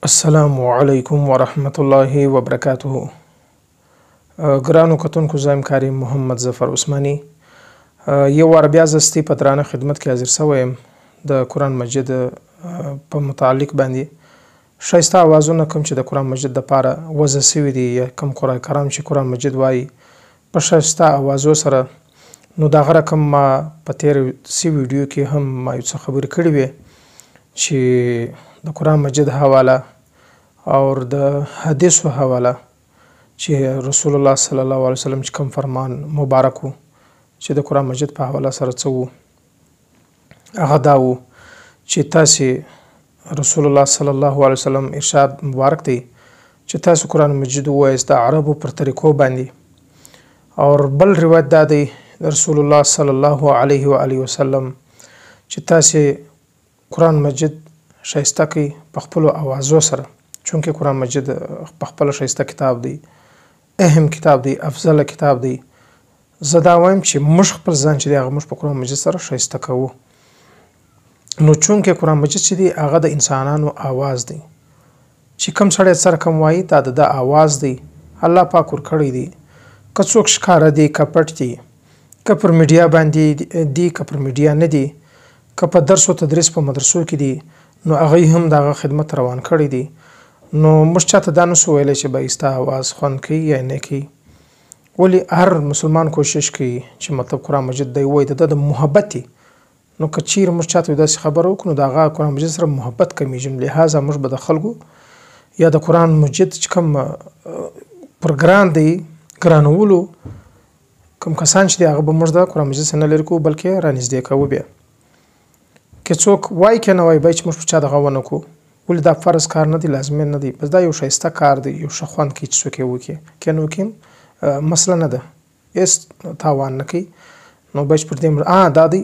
السلام علیکم ورحمت الله وبرکاته. ګرانو کتونکو زه کریم محمد ظفر عثماني یو وار بیا زستی په درانه خدمت کې حاضر شوم د قرآن مجید په متعلق باندې شایسته اوازونه کوم چې د قرآن مجید د پاره وضع شوي دي یا کوم قرآن کرام چې قرآن مجید وایي په شایسته اوازو سره نو دغه رقم ما په تیر سی ویډیو کې هم ما یو څه خبرې کړې وې چې د قرآن مجید حواله او د حدیثو حواله چې رسول الله صلی الله علیه وسلم چې کوم فرمان مبارک و چې د قرآن مجید په حواله سره څه و هغه دا و چې تاسې رسول الله صلی الله علیه وسلم ارشاد مبارک دی چې تاسو قرآن مجید ووایاست د عربو پر طریقو باندې او بل روایت دا دی رسول الله صلی الله علیه و آله وسلم چې تاسې قرآن مجید شایسته کوي په خپلو اوازو سره چونکه قرآن مجید په خپل شایسته کتاب دی اهم کتاب دی افضل کتاب دی زه دا وایم چې موږ خپل ځان چې دی هغه موږ په قرآن مجید سره شایسته کوو نو چونکه قرآن مجید چې دی هغه د انسانانو آواز دی چې کوم سړی سره کوم وایي دا د آواز دی الله پاک ورکړی دی که څوک ښکاره دی که پټ دی که پر میډیا باندې دی که پر میډیا نه دی که په درس و تدریس په مدرسو کې دی نو هغوی هم دغه خدمت روان کړی دی نو موږ چاته دا نسو ویلی چې بایسته اواز خوند کوي یا نه کوي ولې هر مسلمان کوشش کوي چې مطلب قرآن مجید دی وایي د محبت نو که چیرې موږ چاته داسې خبره وکړو نو د هغه قرآن مجید سره محبت کمیږي لهذا موږ به د خلکو یا د قرآن مجید چې کوم پر ګران دی ګرانولو کوم کسان چې دی هغه به موږ د قرآن مجید سره نه لرې کوو بلکې رانږدې کوو بیا که څوک وایي که نه وایي باید چې موږ په چا دغه ونه کړو ولې دا فرض کار نه دی لازمي نه دی بس دا یو ښایسته کار دی یو ښه خوند کوي چې څوک یې وکړي که نه وکړي مسله نه ده هېڅ تاوان نه کوي نو باید پر دې دا دی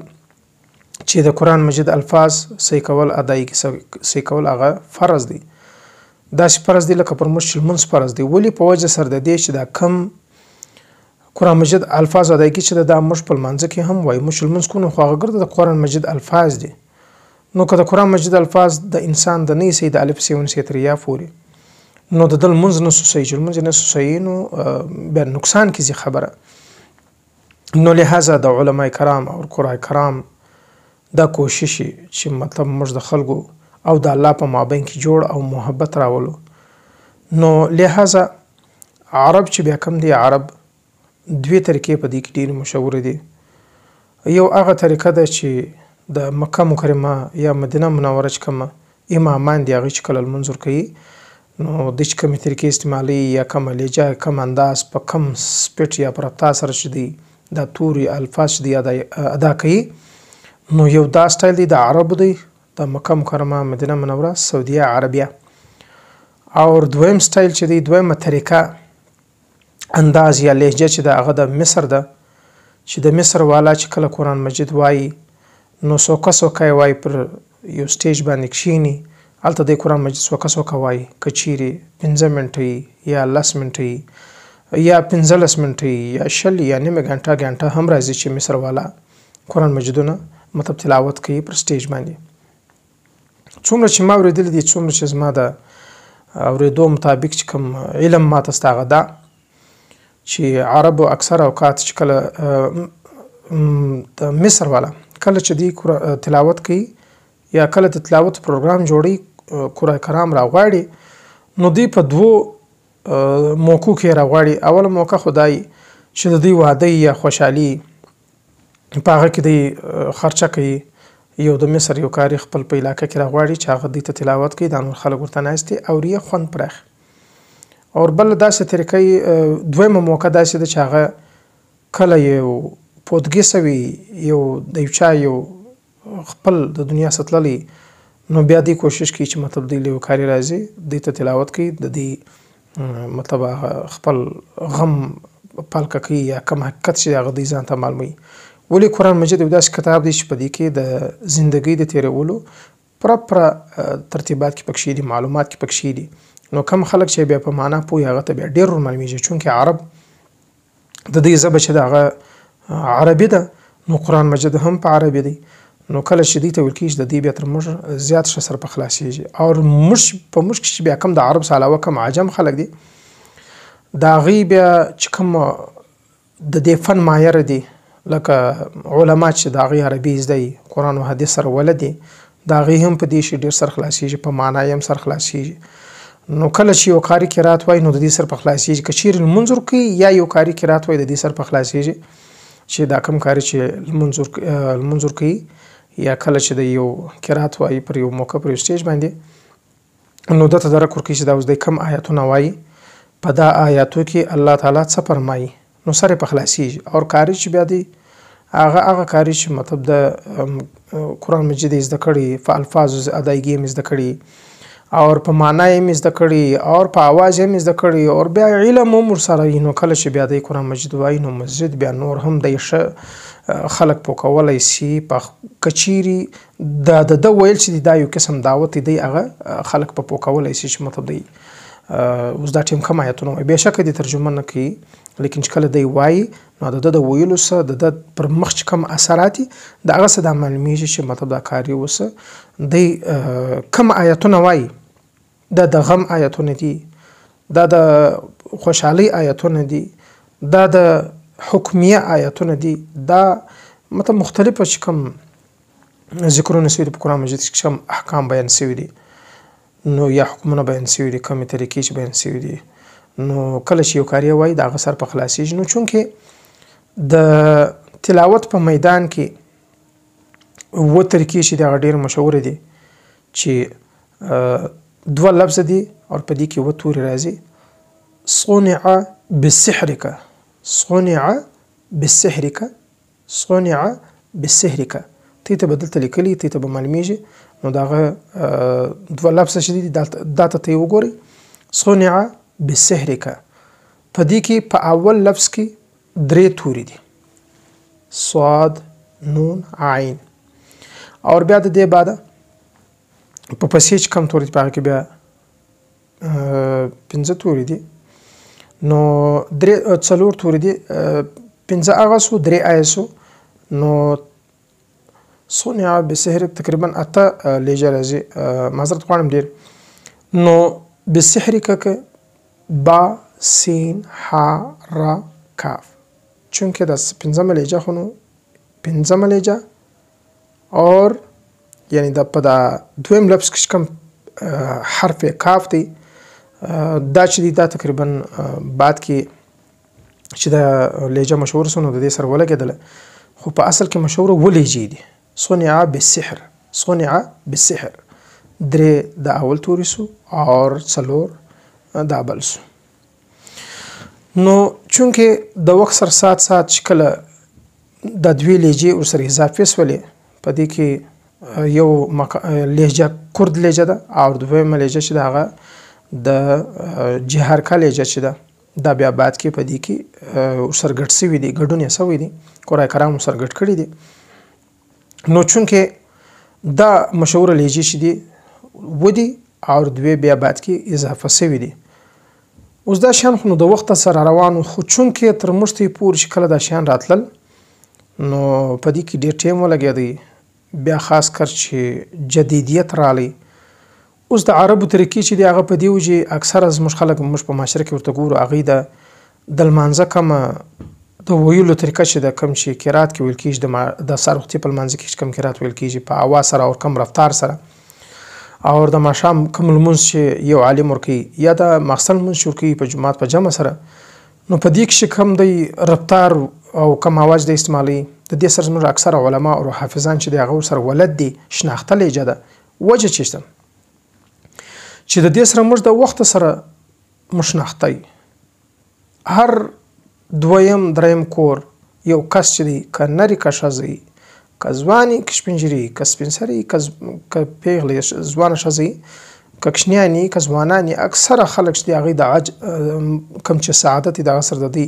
چې د قرآن مجید الفاظ صحیح کول ادایي صحیح کول هغه فرض دی داسې فرض دی لکه پر موږ چې لمونځ فرض دی ولې په وجه سره د دې چې دا کم قرآن مجید الفاظ ادایي چې دا موږ په لمانځه کې هم وایو موږ چې لمونځ کوو نو خو هغه ګرده د قرآن مجید الفاظ دي نو که د قرآن مجید الفاظ د انسان د نه صحیح د الف س ونیسي تر یا پورې نو د لمونځ نه سو صحیح چې لمونځ نه سو صحیح نو بیا نقصان کیږي خبره نو لهذا د علماء کرام او قرآن کرام دا کوشش چې مطلب موږ د خلکو او د الله په مابین کې جوړ او محبت راولو نو لهذا عرب چې بیا کم دی عرب دوی طریقې په دې کې ډېرې مشهورې دي یو هغه طریقه ده چې د مکه مکرمه یا مدینه منوره چې کومه امامان دي هغوی چې کله لمونځ ورکوي نو د چې کومې طریقې استعمالوي یا کومه لهجه کم انداز په کم سپیټ یا په رفتار سره چې دی دا توري الفاظ چې دی ادا کوي نو یو دا سټایل دی د عربو دی د مکه مکرمه مدینه منوره سعودیه عربیه او دویم سټایل چې دی دویمه طریقه انداز یا لهجه چې د هغه د مصر ده چې د مصر والا چې کله قرآن مجید وایي نو سوکه سوکه یې وایي پر یو سټیج باندې کښیني هلته د قرآن مجید سوکه سوکه وایي که چیرې 15 منټه یا 10 منټه یا 15 منټه یا 20 یا نیمه ګنټه هم راځي چې مصر والا قرآن مجیدونه مطلب تلاوت کوي پر سټیج باندې څومره چې ما اورېدلی دي څومره چې زما د اورېدو مطابق چې کوم علم ماته سته هغه دا چې عربو اکثر اوقات چې کله د مصر والا کله چې دی تلاوت کوي یا کله د تلاوت پروګرام جوړي قرآن کرام راغواړي نو دی په دوو موقعو کې راغواړي اوله موقع خدای چې د دوی واده یا خوشحالي په هغه کې دی خرچه کوي یو د مصر یو کاري خپل په علاقه کې راغواړي چې هغه دوی ته تلاوت کوي دا نور خلک ورته ناست دي اوري خوند پراخ او بل داسې طریقې دویمه موقع داسې ده چې هغه کله یو پودګیسه وي یو د یو چا یو خپل د دنیا ستللی نو بیا دی کوشش کوي چې مطلب دی له یو کاري راځي دی ته تلاوت کوي د دې مطلب خپل غم پالکه کوي یا کوم حقیقت چې هغه دی ځان ته معلوموي ولې قرآن مجید یو داسې کتاب دی چې په دې کې د زندګۍ د تېرولو پوره ترتیبات کې پکښې دي معلومات کې پکښې دي نو کم خلک چې بیا په معنا پوهي هغه ته بیا ډېر معلومیږي چونکې عرب د دې ژبه چې د هغه عربي ده نو قرآن مجید هم په عربي دی نو کله چې دې ته ویل کېږي د دې بیا تر موږ زیات ښه سره په خلاصېږي. او په موږ کې چې بیا کم د عرب څخه علاوه کم عجم خلک دي د هغوی بیا چې کوم د دې فن ماهر دي لکه علما چې د هغوی عربي زده وي قرآن و حدیث سره ولد دي د هغوی هم په دې شي ډېر سر خلاصېږي په معنا یې هم سر خلاصېږي. نو کله چې یو قاري قرات وایي نو د دې سر په خلاصېږي که چیرې لمونځ ورکوي یا یو قاري قرات وایي د دې سر په خلاصېږي چې دا کوم قاري چې لمونځ ورکوي یا کله چې د یو قرات وایي پر یو موقع پر یو سټیج باندې نو دته درک ورکوي چې دا اوس د کم آیاتونه وایي په دا آیاتو کې الله تعالی څه فرمایي نو سر په خلاصېږي. او قاري چې بیا دی هغه قاري چې مطلب د قرآن مجید یې زده کړي په الفاظو ادایګي یې زده کړي او په معنا یې زده کړي او په اواز یې زده کړي او بیا علم هم ورسره وي نو کله چې بیا د قرآن مجید وایي نو مسجد بیا نور هم د ښه خلک پوکولی سي په کچیري د ویل چې دا یو قسم دعوت دی هغه خلک په پوکولی سي چې مطلب دی اوس دا ټیم کم آیتونه وایي بېشکه دې ترجمه نه کوي لیکن چې کله دی وایي نو د ویلو څه د پر مخ چې کوم اثرات دي د هغه څه دا معلومیږي چې مطلب دا کاري اوسه دی کم آیتونه وایي دا د غم آیتونه دي دا د خوشحالۍ آیتونه دي دا د حکمیه آیتونه دي دا مطلب مختلفه چې کوم ذکرونه سوي دي په قرآن مجید کې کوم احکام بیان سوي دي نو یا حکمونه بیان سوي دي کومې طریقې چې بیان سوي دي نو کله چې یو کاری وایي د هغه سر په خلاصېږي. نو چونکې د تلاوت په میدان کې اووه طریقې چې د هغه ډېر مشهوره دي چې دوه لفظ دي او په دې کې اووه توري راځي صنع بسحرک صنع بسحرک صنع بسحرک تی ته به دلته لیکلي تی ته به معلومیږي نو د هغه دوه لفظ چې دي دا ته یې وګورئ صنع بسحرک په دې کې په اول لفظ کې درې توري دي صاد نون عین او بیا د دې بعد په پسې چې کم توري دي په هغه کې بیا پنځه توري دي نو څلور توري دي پنځه هغه سو درې آیه سو نو صنع بسحرک تقریبا اته لهجه راځي معذرت غواړم ډېر نو بسحرک کې با سین ها را کاف چونکه دا پنځمه لهجه خو نو پنځمه لهجه اور یعنی دا په دا دویم لفظ کې کوم حرف کاف دی دا چې دی دا تقریبا بعد کې چې دا لهجه مشهور سو نو د دې سره ولګېدله خو په اصل کې مشهوره اووه لهجې دي صنع بالسحر صنع بالسحر درې د اول توري سو اور څلور دا بل سو. نو چونکې د وخت سره سات چې کله د دوی لهجې ورسره اضافې سولې په دې کې یو لهجه کرد لهجه ده او دویمه لهجه چې ده هغه د جهارکا لهجه چې ده دا بیا بعد کې په دې کې ورسره ګډ سوي دي ګډون یې سوي دي قرآن کرام ورسره ګډ کړي دي نو چونکې دا مشهوره لهجې چې دي ودي او دوی بیا بعد کې اضافه سوي دي. اوس دا شیان خو نو د وخت سره روانو خو چونکې تر موږ ته پورې چې کله دا شیان راتلل نو په دې کې ډېر ټایم ولګېدی بیا خاص کر چې جدیدیت رالی اوس د عربو طریقې چې دی هغه په دې وجې اکثره زموږ خلک موږ په معاشره کې ورته ګورو هغوی د لمانځه کومه د ویلو طریقه چې د کوم چې قرات کې ویل کېږي د سهار وختي په لمانځه کې چې کوم قرات ویل کېږي په اواز سره او کوم رفتار سره او د ماښام کوم لمونځ چې یو عالم ورکوي یا د ماخستن لمونځ چې ورکوي په جومات په جمع سره نو په دې کې چې کوم دی رفتار او کوم اواز د استعمالوي د دې سره زموږ اکثره علما او حافظان چې دی هغه ورسره ولد دي شناخته لهجه ده وجه چې شته چې د دې سره موږ د وخت سره مشناخته هر دویم دریم کور یو کس چې دی که نري که ښځه که ځواني که سپینجري که سپین سري که پیغلې ځوانه ښځه که کوچنیانې که ځوانانې اکثره خلک چې دي هغوی د عج کوم چې سعادت دي د هغه سره د دوی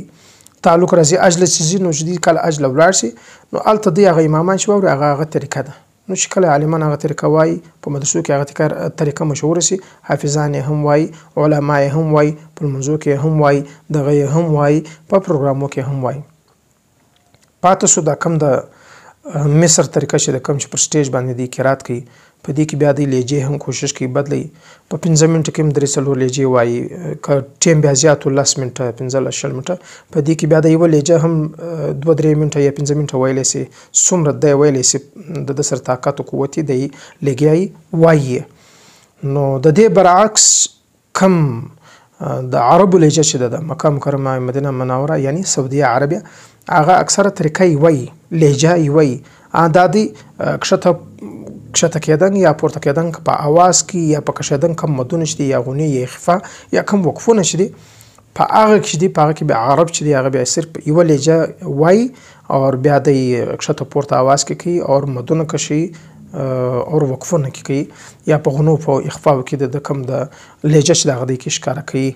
تعلق راځي عجله چې ځي نو چې دوی کله عجله ولاړ شي نو هلته دوی هغه امامان چې واوري هغه طریقه ده نو چې کله عالمان هغه طریقه وایي په مدرسو کې هغه طریقه مشهوره سي حافظان یې هم وایي علما یې هم وایي په لمونځو کې هم وایي دغه یې هم وایي په پروګرامو کې هم وایي. پاته شو دا کم د مصر طریقه چې د کوم چې پر سټیج باندې دی قرات کوي په دې کې بیا د لهجې هم کوشش کوي بدلی په 15 منټه کې هم درې څلور لهجې وایي که ټیم بیا زیات 10 منټه 15 شل منټه په دې کې بیا د یو لهجه هم 2-3 منټه یا 15 منټه ویلی سي څومره دی ویلی سي د سر طاقت او قوت دی لګیای وایي. نو د دې برعکس کم د عربو لهجه چې د مکه مکرمه مدینه منوره یعنی سعودیه عربیه هغه اکثره طریقه وایي لهجه وایي دا دی کښته کېدن یا پورته کېدن که په اواز کې یا په کشیدن کم مدونه چې دي یا غونې یا خفا یا کم وقفونه چې دي په هغه کې چې دي په هغه کې بیا عرب چې دي هغه بیا صرف یوه لهجه وایي او بیا د کښته پورته اواز کې کوي او مدونه کشي او وقفونه کې کوي یا په غنو په اخفاو کې د کم د لهجه چې د هغه دی کې ښکاره کوي.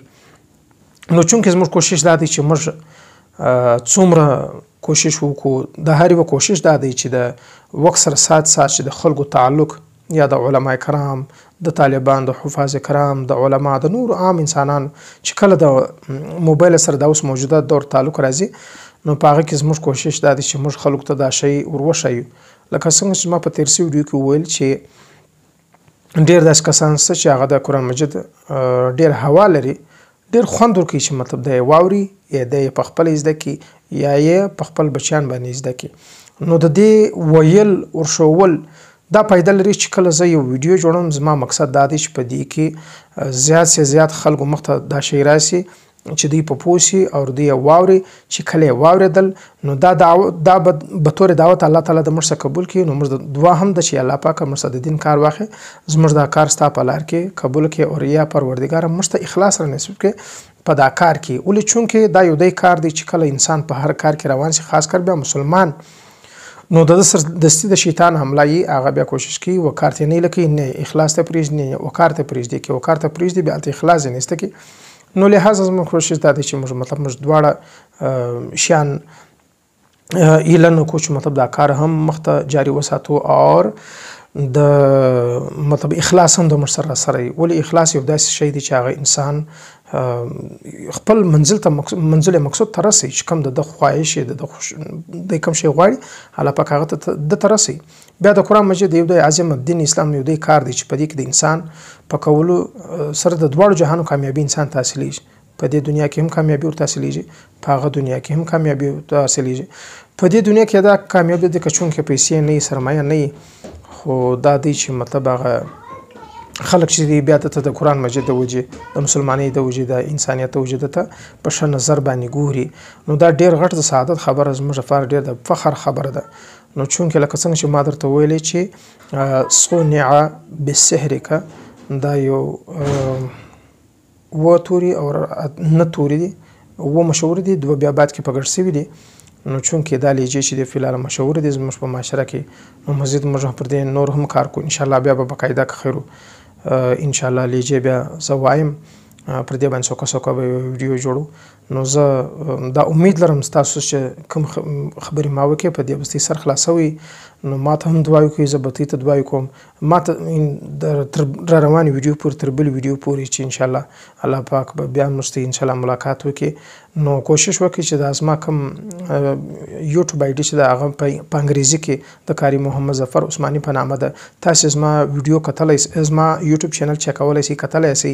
نو چونکې زموږ کوشش دا دی چې موږ څومره کوشش وکړو د هر یو کوشش دا دی چې د وخت سره سات چې د خلکو تعلق یا د علما کرام د طالبان د حفاظ کرام د علما د نور عام انسانان چې کله د موبایل سره د اوس موجوده دور تعلق راځي نو په هغه کې زموږ کوشش دا دی چې موږ خلکو ته دا شی وروښیو لکه څنګه چې ما په تیر سوي ویډیو کې وویل چې ډېر داسې کسان شته چې هغه د قرآن مجید ډېر هوا لري ډېر خوند ورکوي چې مطلب دی واوري یا دی په خپله زده کړي یا یې په خپل بچیان باندې زده کړي. نو د دې ویل ورښول دا فایده لري چې کله زه یو ویډیو جوړوم زما مقصد دا دی چې په دې کې زیات سے زیات خلکو مخ ته دا شی راسي چې دوی په پوه شي او دوی واوري چې کله یې واورېدل نو دا به طور دعوت الله تعالی د موږ څخه قبول کړي. نو موږ دعا هم ده چې الله پاک موږ د دین کار واخلي زموږ دا کار ستا په لار کې قبول کړي او یا پروردګار موږ ته اخلاص را نصیب کړي په دا کار کې ولې چونکې دا یو دی کار دی چې کله انسان په هر کار کې روان شي خاص کر بیا مسلمان نو د دستی د شیطان حمله یې هغه بیا کوشش کوي وکار ته نه لکه نه اخلاص ته پرېږدي نه وکار ته پرېږدي کې وکار ته پرېږدي بیا ته اخلاص یې نشته کې. نو لحاظ زموږ کوشش دا دی چې موږ مطلب موږ دواړه شیان ایله نه کوو چې مطلب دا کار هم مخ ته جاري وساتو او د مطلب اخلاص هم د موږ سره سره وي. ولې اخلاص یو داسې شی دی چې هغه انسان خپل منزل مقصود ته رسي چې کوم د خواهش د کوم شی غواړي الله پاک هغه ته د رسي. بیا د قرآن مجید یو د عظیم دین اسلام یو د کار دی چې په دې کې د انسان په کولو سره د دواړو جهانو کامیابی انسان ته حاصلیږي په دې دنیا کې هم کامیابی ورته حاصلیږي په هغه دنیا کې هم کامیابی ورته حاصلیږي. په دې دنیا کې دا کامیابی د چونکې پیسې نه سرمایه نه خو دا دی چې مطلب هغه خلک چې دی بیا ته د قرآن مجید د وجې د مسلمانۍ د وجې د انسانیت د وجې ته په ښه نظر باندې ګوري نو دا ډېر غټ د سعادت خبره زموږ لپاره ډېر د فخر خبره ده. نو چونکې لکه څنګه چې ما درته ویلې چې صنع بالسحر دا یو و توري او نه توري دي و مشهور دي دوه بیا بعد کې په ګډ سوي دي. نو چونکې دا لهجې چې د فلحال مشهور دي زموږ په معاشره کې نو مزید موږ پر دې نور هم کار کوو انشاءالله بیا به باقاعده که خیر انشاءالله لهجې بیا زه وایم پر دې باندې څوکه به ویډیو جوړو. نو زه دا امید لرم ستاسو چې کوم خبرې ما وکړې په دې بستې سر خلاصوي نو ما ته هم دعا وکړئ زه به دوی ته دعا کوم ما ته تر را روانې ویډیو پورې تر بل ویډیو پورې چې انشاءالله الله پاک به بیا موږ ته انشاءالله ملاقات وکړي. نو کوشش وکړئ چې دا زما کوم یوټیوب آی ډي چې ده هغه په انګریزي کې د قاري محمد ظفر عثماني په نامه ده. تاسې زما ویډیو کتلی زما یوټیوب چینل چیکولی سئ کتلی سئ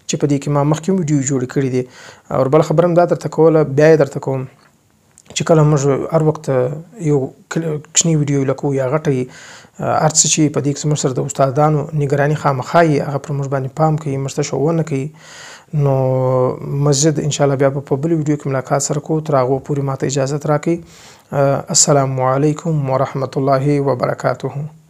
چې په دې کې ما مخکې ویډیو جوړې کړي دي. او بله خبره هم دا درته کوله بیا یې درته کوم چې کله موږ هر وخت یو کوچني ویډیو لکو یا غټه هر څه چې په دې کې زموږ سره د استادانو نګراني خامخا یي هغه پر موږ باندې پام کوي موږ ته ښوونه کوي. نو مزید انشاءالله بیا په بل ویډیو کې ملاقات سره کوو تر هغو پورې ماته اجازت راکړئ. السلام علیکم ورحمة الله وبرکاته.